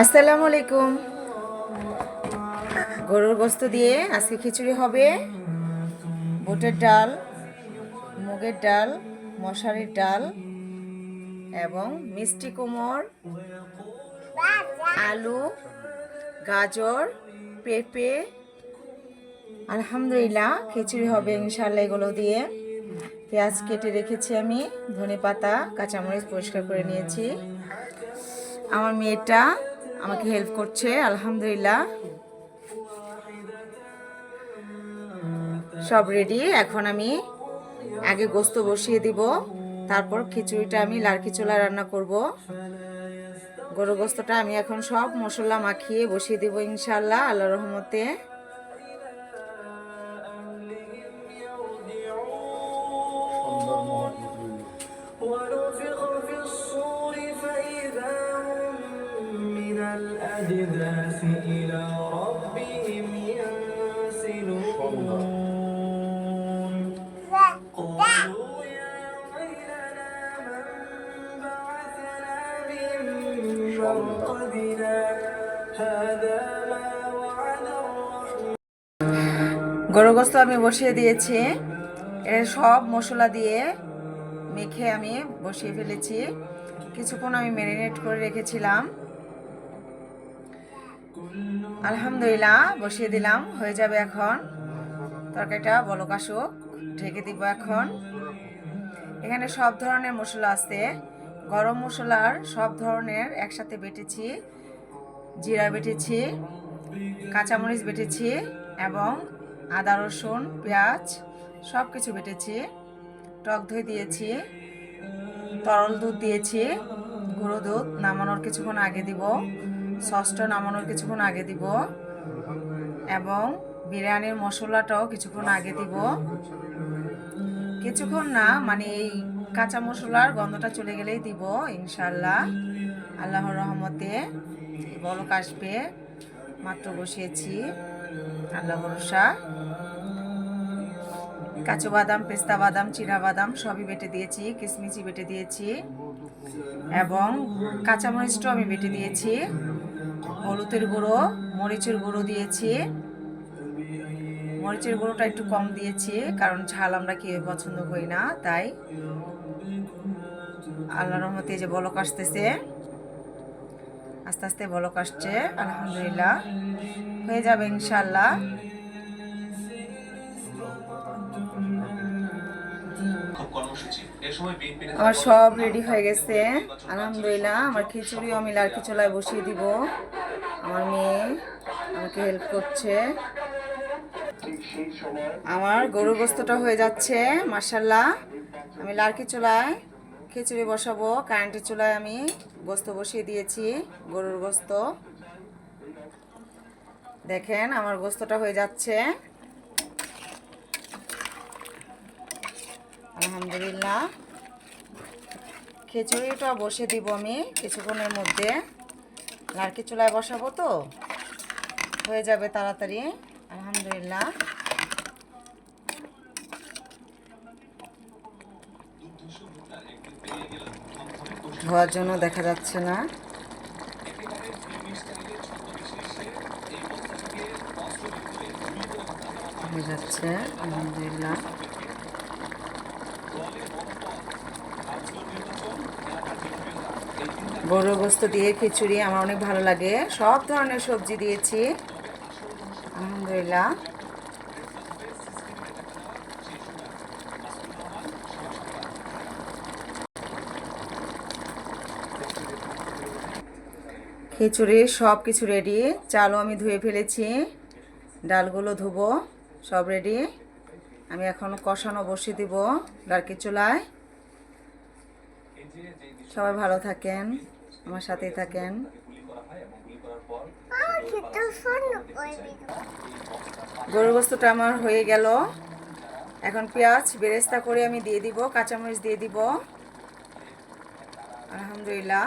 আসসালামু আলাইকুম। গরুর গোস্ত দিয়ে আজকে খিচুড়ি হবে। বুটের ডাল, মুগের ডাল, মশারির ডাল এবং মিষ্টি কুমড়, আলু, গাজর, পেঁপে। আলহামদুলিল্লাহ খিচুড়ি হবে ইনশাআল্লাহ। এগুলো দিয়ে পেঁয়াজ কেটে রেখেছি আমি, ধনেপাতা, কাঁচামরিচ পরিষ্কার করে নিয়েছি। আমার মেয়েটা আমাকে হেল্প করছে আলহামদুলিল্লাহ। সব রেডি। এখন আমি আগে গোস্ত বসিয়ে দিব, তারপর খিচুড়িটা আমি লাড়কি চুলায় রান্না করব। গরু গোস্তটা আমি এখন সব মশলা মাখিয়ে বসিয়ে দিব ইনশাআল্লাহ আল্লাহর রহমতে। গরু গোস্ত আমি বসিয়ে দিয়েছি। এর সব মশলা দিয়ে মেখে আমি বসিয়ে ফেলেছি। কিছুক্ষণ আমি ম্যারিনেট করে রেখেছিলাম। আলহামদুলিল্লাহ বসিয়ে দিলাম, হয়ে যাবে এখন। তরকারিটা বলক আসুক, ঢেকে দিব এখন। এখানে সব ধরনের মশলা আছে। গরম মশলার সব ধরনের একসাথে বেটেছি। জিরা বেটেছি, কাঁচামরিচ বেটেছি এবং আদা, রসুন, পেঁয়াজ সব কিছু বেটেছি। টক দই দিয়েছি, তরল দুধ দিয়েছি, গুঁড়ো দুধ নামানোর কিছুক্ষণ আগে দিব, সসটা নামানোর কিছুক্ষণ আগে দিব এবং বিরিয়ানির মশলাটাও কিছুক্ষণ আগে দিব। কিছুক্ষণ না, মানে এই কাঁচা মশলার গন্ধটা চলে গেলেই দিব ইনশাআল্লাহ আল্লাহর রহমতে। বলক আসবে, মাত্র বসিয়েছি, আল্লাহ ভরসা। কাজু বাদাম, পেস্তা বাদাম, চিনা বাদাম সবই বেটে দিয়েছি, কিশমিশি বেটে দিয়েছি এবং কাঁচামরিচটাও আমি বেটে দিয়েছি। হলুদের গুঁড়ো, মরিচের গুঁড়ো দিয়েছি। মরিচের গুঁড়োটা একটু কম দিয়েছি কারণ ঝাল আমরা কেউ পছন্দ করি না, তাই। আল্লাহর রহমতে যে বলক আসতেছে, আস্তে আস্তে বলক আসছে, আলহামদুলিল্লাহ হয়ে যাবে ইনশাআল্লাহ। আমার সব রেডি হয়ে গেছে আলহামদুলিল্লাহ। আমার খিচুড়িও আমি লাড়কি চুলায় বসিয়ে দিব। আমার মেয়ে আমাকে হেল্প করছে। আমার গরুর গোস্তটা হয়ে যাচ্ছে মাশাআল্লাহ। আমি লাড়কি চুলায় খিচুড়ি বসাবো, কারেন্টের চুলায় আমি গোস্ত বসিয়ে দিয়েছি, গরুর গোস্ত। দেখেন আমার গোস্তটা হয়ে যাচ্ছে আলহামদুলিল্লাহ। খিচুড়িটা বসে দিব আমি কিছুক্ষণের মধ্যে। লাড়কি চুলায় বসাবো তো হয়ে যাবে তাড়াতাড়ি আলহামদুলিল্লাহ। ধোয়ার জন্য দেখা যাচ্ছে না। হয়ে যাচ্ছে আলহামদুলিল্লাহ। গরুর গোস্ত দিয়ে খিচুড়ি আমার অনেক ভালো লাগে। সব ধরনের সবজি দিয়েছি আলহামদুলিল্লাহ। খিচুড়ির সব কিছু রেডি। চালও আমি ধুয়ে ফেলেছি, ডালগুলো ধুবো, সব রেডি। আমি এখন কষানো বসিয়ে দিব লাড়কি চুলায়। সবাই ভালো থাকেন, আমার সাথেই থাকেন। গরুর গোস্তটা আমার হয়ে গেল। এখন পেঁয়াজ বেরেস্তা করে আমি দিয়ে দিব, কাঁচামরিচ দিয়ে দিব আলহামদুলিল্লাহ।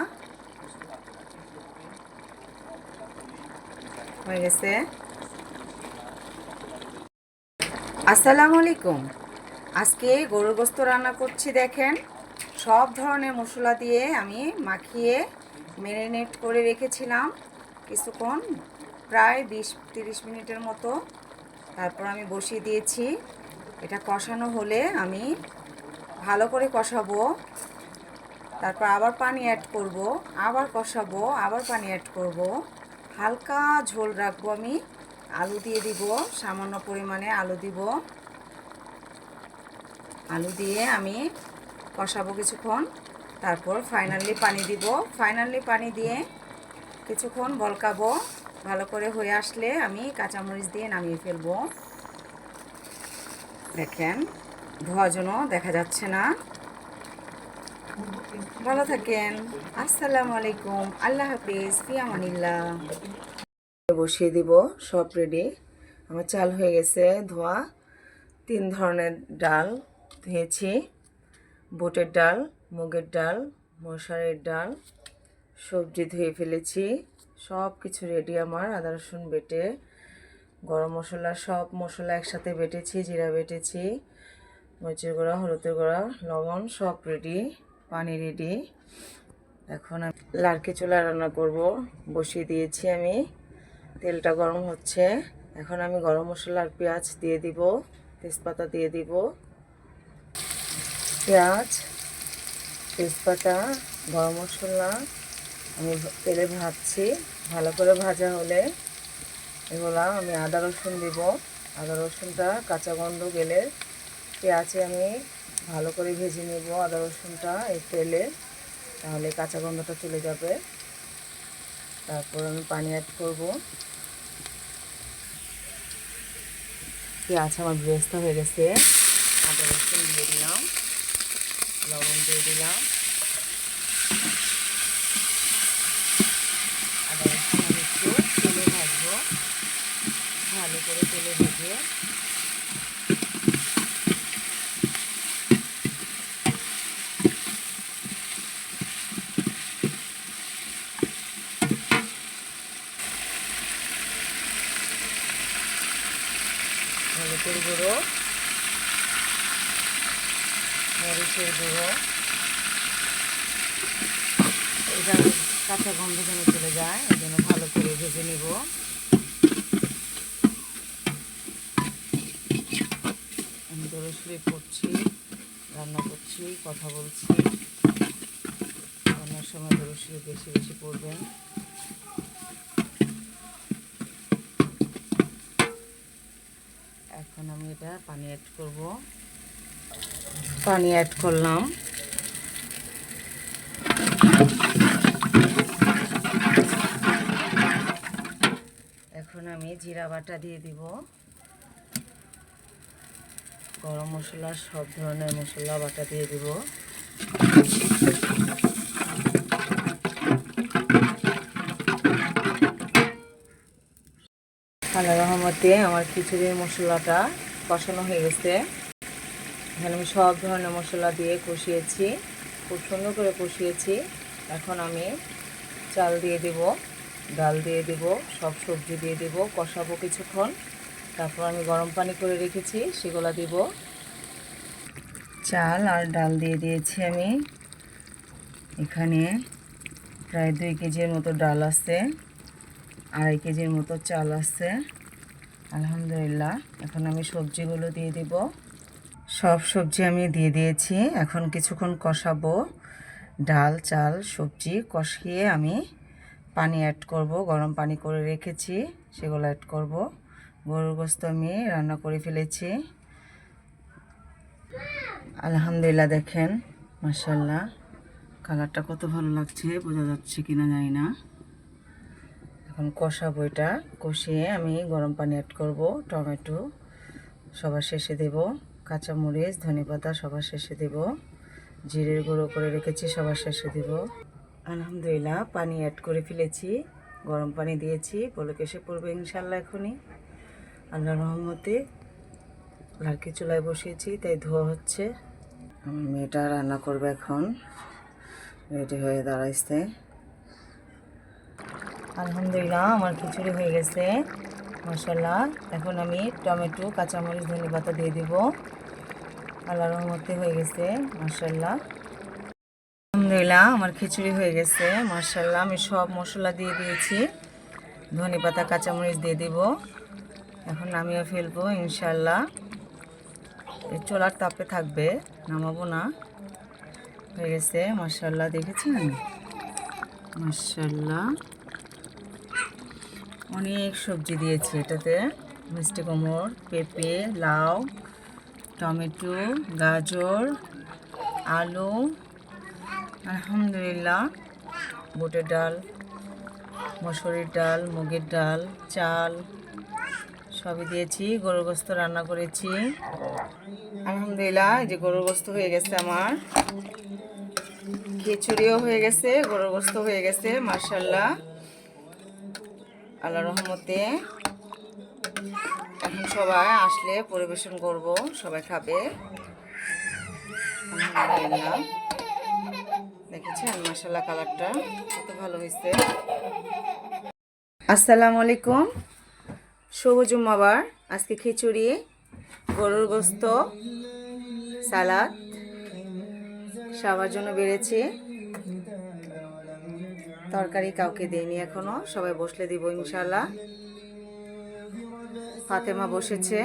হয়ে গেছে। আসসালামু আলাইকুম। আজকে গরুর গোস্ত রান্না করছি। দেখেন সব ধরনের মশলা দিয়ে আমি মাখিয়ে ম্যারিনেট করে রেখেছিলাম। কিছুক্ষণ, প্রায় 20-30 মিনিটের মতো। তারপর আমি বসিয়ে দিয়েছি। এটা কষানো হলে আমি ভালো করে কষাবো, তারপর আবার পানি অ্যাড করব, আবার কষাবো, আবার পানি অ্যাড করব, হালকা ঝোল রাখবো। আমি আলু দিয়ে দিব, সামান্য পরিমাণে আলু দিব। আলু দিয়ে আমি কষাবো কিছুক্ষণ, তারপর ফাইনালি পানি দিব। ফাইনালি পানি দিয়ে কিছুক্ষণ বলকাবো। ভালো করে হয়ে আসলে আমি কাঁচামরিচ দিয়ে নামিয়ে ফেলবো। দেখেন, ধোয়া যেন দেখা যাচ্ছে না। ভালো থাকেন। আসসালামু আলাইকুম, আল্লাহ হাফিজ, ফি আমানিল্লাহ। বসিয়ে দিব, সব রেডি। আমার চাল হয়ে গেছে ধোয়া। 3 ধরনের ডাল ধুয়েছি: বুটের ডাল, মুগের ডাল, মশারের ডাল। সবজি ধুয়ে ফেলেছি, সব কিছু রেডি আমার। আদা রসুন বেটে, গরম মশলা, সব মশলা একসাথে বেটেছি, জিরা বেটেছি, মরিচের গুঁড়া, হলুদের গুঁড়া, লবণ, সব রেডি। পানি রেডি। এখন আমি লাড়কি চুলা রান্না করব, বসিয়ে দিয়েছি আমি। তেলটা গরম হচ্ছে। এখন আমি গরম মশলা আর পেঁয়াজ দিয়ে দিব, তেজপাতা দিয়ে দিব। পেঁয়াজ, তেজপাতা, গরম মশলা আমি তেলে ভাজছি। ভালো করে ভাজা হলে এগুলা আমি আদা রসুন দিব। আদা রসুনটা কাঁচা গন্ধ গেলে পেঁয়াজে আমি ভালো করে ভেজে নেব আদা রসুনটা এই তেলে, তাহলে কাঁচা গন্ধটা চলে যাবে। তারপর আমি পানি অ্যাড করব। পেঁয়াজ আমার বেরেস্তা হয়ে গেছে। আদা রসুন দিয়ে দিলাম, লবণ দিয়ে দিলাম। আদা রসুন আমি একটু তেলে ভাজবো, ভালো করে তেলে ভেজে। হলুদের গুঁড়ো, মরিচের গুঁড়ো, এটা কাঁচা গন্ধ যেন চলে যায়, এই জন্য ভালো করে ভেজে নিব। আমি দরসলি করছি, রান্না করছি, কথা বলছি। রান্নার সময় দরসলি বেশি বেশি করবেন। এখন আমি এটা পানি অ্যাড করব। পানি অ্যাড করলাম। এখন আমি জিরা বাটা দিয়ে দিব, গরম মশলা, সব ধরনের মশলা বাটা দিয়ে দিব। আল্লাহর রহমতে আমার খিচুড়ির মশলাটা কষানো হয়ে গেছে। এখানে আমি সব ধরনের মশলা দিয়ে কষিয়েছি, খুব সুন্দর করে কষিয়েছি। এখন আমি চাল দিয়ে দেব, ডাল দিয়ে দেব, সব সবজি দিয়ে দেব, কষাবো কিছুক্ষণ। তারপর আমি গরম পানি করে রেখেছি সেগুলো দিব। চাল আর ডাল দিয়ে দিয়েছি আমি। এখানে প্রায় 2 কেজির মতো ডাল আছে, 2.5 কেজির মতো চাল আছে। আলহামদুলিল্লাহ। এখন আমি সবজিগুলো দিয়ে দিব। সব সবজি আমি দিয়ে দিয়েছি। এখন কিছুক্ষণ কষাবো। ডাল, চাল, সবজি কষিয়ে আমি পানি অ্যাড করব। গরম পানি করে রেখেছি সেগুলো অ্যাড করব। গরুর গোশত আমি রান্না করে ফেলেছি। আলহামদুলিল্লাহ, দেখেন মাশাআল্লাহ, কালারটা কত ভালো লাগছে, বোঝা যাচ্ছে কিনা জানি না। এখন কষাবো, এটা কষিয়ে আমি গরম পানি অ্যাড করব। টমেটো সবার শেষে দেব, কাঁচামরিচ, ধনেপাতা সবার শেষে দেব, জিরের গুঁড়ো করে রেখেছি সবার শেষে দেব। আলহামদুলিল্লাহ, পানি অ্যাড করে ফেলেছি, গরম পানি দিয়েছি, বলক এসে পড়বে ইনশাল্লাহ এখনই। আল্লাহর রহমতে লাড়কি চুলায় বসিয়েছি, তাই ধোয়া হচ্ছে। আমার মেয়েটা রান্না করবে এখন, রেডি হয়ে দাঁড়াইছে। আলহামদুলিল্লাহ, আমার খিচুড়ি হয়ে গেছে মাশাআল্লাহ। এখন আমি টমেটো, কাঁচামরিচ, ধনেপাতা দিয়ে দিব। আল্লাহর রহমতে হয়ে গেছে মাশাআল্লাহ। আলহামদুলিল্লাহ, আমার খিচুড়ি হয়ে গেছে মাশাআল্লাহ। আমি সব মশলা দিয়ে দিয়েছি, ধনেপাতা কাঁচামরিচ দিয়ে দিব। এখন নামিয়ে ফেলবো ইনশাল্লাহ। এই চুলার তাপে থাকবে, নামাবো না। হয়ে গেছে মাশাআল্লাহ, দেখেছেন? মাশাআল্লাহ, অনেক সবজি দিয়েছি এটাতে। মিষ্টি কুমড়, পেঁপে, লাউ, টমেটো, গাজর, আলু, আলহামদুলিল্লাহ, বুটের ডাল, মসুরির ডাল, মুগের ডাল, চাল সবই দিয়েছি। গরুর গোস্ত রান্না করেছি আলহামদুলিল্লাহ। এই যে গরুর গোস্ত হয়ে গেছে আমার, খিচুড়িও হয়ে গেছে, গরুর গোস্ত হয়ে গেছে মাশাআল্লাহ, আল্লাহর রহমতে। এখন সবাই আসলে পরিবেশন করব, সবাই খাবে আলহামদুলিল্লাহ। দেখেছেন মাশাআল্লাহ, কালারটা কত ভালো হয়েছে। আসসালামু আলাইকুম, শুভ জুম্মাবার। আজকে খিচুড়ি, গরুর গোস্ত, সালাদ সবার জন্য বেড়েছি। তরকারি কাউকে দেয়নি এখনো, সবাই বসলে দিব ইনশাল্লাহ। ফাতেমা বসেছে।